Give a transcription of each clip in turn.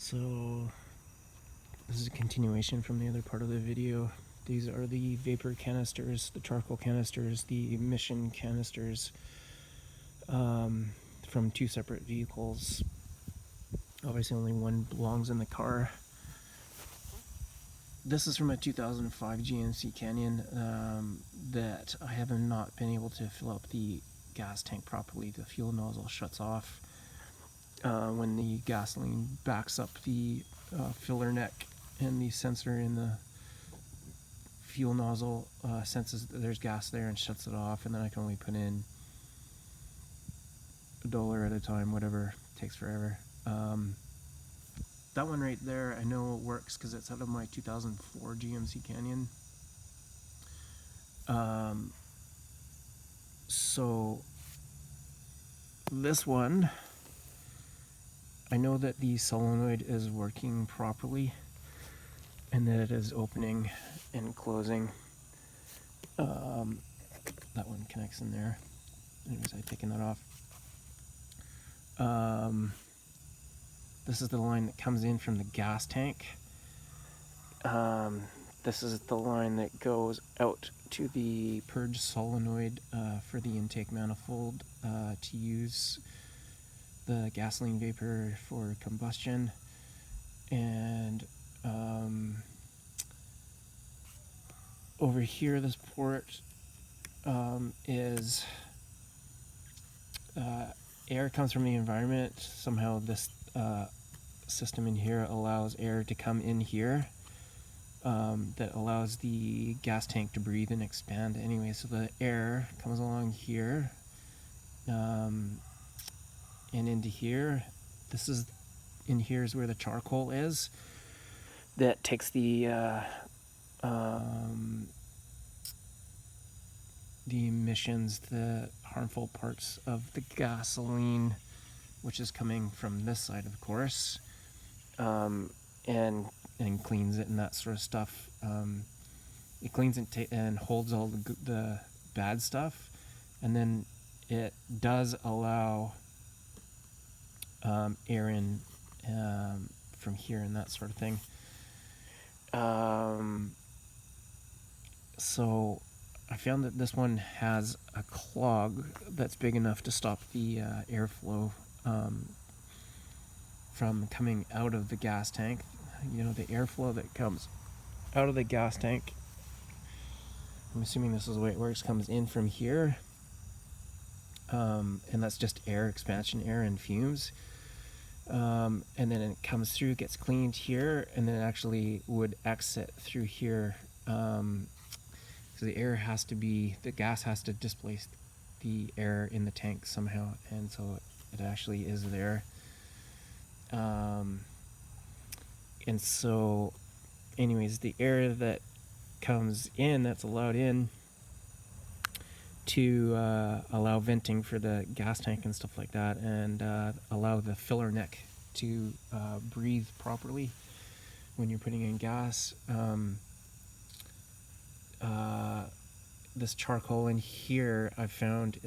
So this is a continuation from the other part of the video. These are the vapor canisters, the charcoal canisters, the emission canisters from two separate vehicles. Obviously only one belongs in the car. This is from a 2005 GMC Canyon that I have not been able to fill up the gas tank properly. The fuel nozzle shuts off when the gasoline backs up the filler neck, and the sensor in the fuel nozzle senses that there's gas there and shuts it off, and then I can only put in $1 at a time, whatever, takes forever. That one right there, I know it works because it's out of my 2004 GMC Canyon. So this one, I know that the solenoid is working properly and that it is opening and closing. That one connects in there. Anyways, I've taken that off. This is the line that comes in from the gas tank. This is the line that goes out to the purge solenoid for the intake manifold to use the gasoline vapor for combustion. And over here, this port is air comes from the environment. Somehow this system in here allows air to come in here that allows the gas tank to breathe and expand anyway. So the air comes along here and into here. This is in here is where the charcoal is that takes the emissions, the harmful parts of the gasoline, which is coming from this side, of course, and cleans it and that sort of stuff. It cleans it and holds all the bad stuff, and then it does allow air in from here and that sort of thing. So I found that this one has a clog that's big enough to stop the airflow from coming out of the gas tank. You know, the airflow that comes out of the gas tank, I'm assuming this is the way it works, comes in from here, and that's just air, expansion air and fumes, and then it comes through, gets cleaned here, and then it actually would exit through here. So the air has to be, the gas has to displace the air in the tank somehow, and so it actually is there. And so anyways, the air that comes in, that's allowed in to allow venting for the gas tank and stuff like that, and allow the filler neck to breathe properly when you're putting in gas. This charcoal in here I found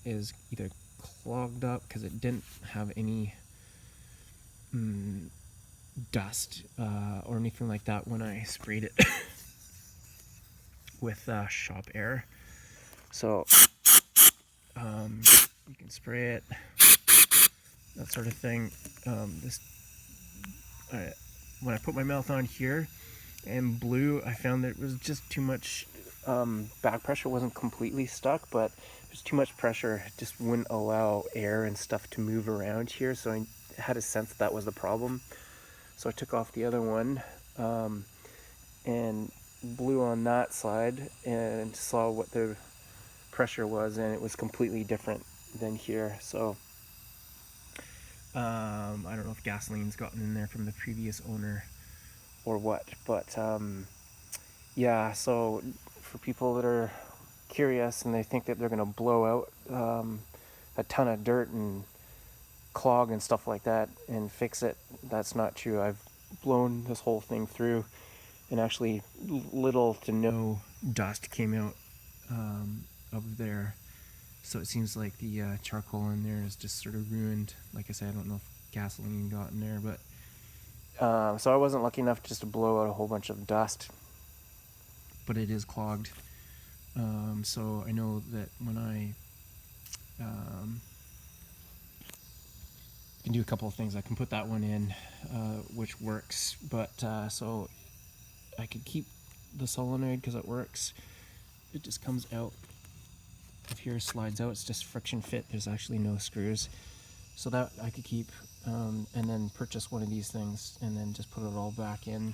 is either clogged up because it didn't have any dust or anything like that when I sprayed it with shop air. So you can spray it, that sort of thing. When I put my mouth on here and blew, I found that it was just too much back pressure. Wasn't completely stuck, but there's too much pressure. It just wouldn't allow air and stuff to move around here, so I had a sense that was the problem. So I took off the other one and blew on that side and saw what the pressure was, and it was completely different than here. So I don't know if gasoline's gotten in there from the previous owner or what, but yeah, so for people that are curious and they think that they're going to blow out a ton of dirt and clog and stuff like that and fix it, that's not true. I've blown this whole thing through, and actually little to no dust came out of there. So it seems like the charcoal in there is just sort of ruined. Like I said, I don't know if gasoline got in there, but So I wasn't lucky enough just to blow out a whole bunch of dust, but it is clogged. So I know that when I can do a couple of things. I can put that one in, which works, but so I could keep the solenoid because it works. It just comes out. If here slides out, it's just friction fit. There's actually no screws. So that I could keep, and then purchase one of these things and then just put it all back in.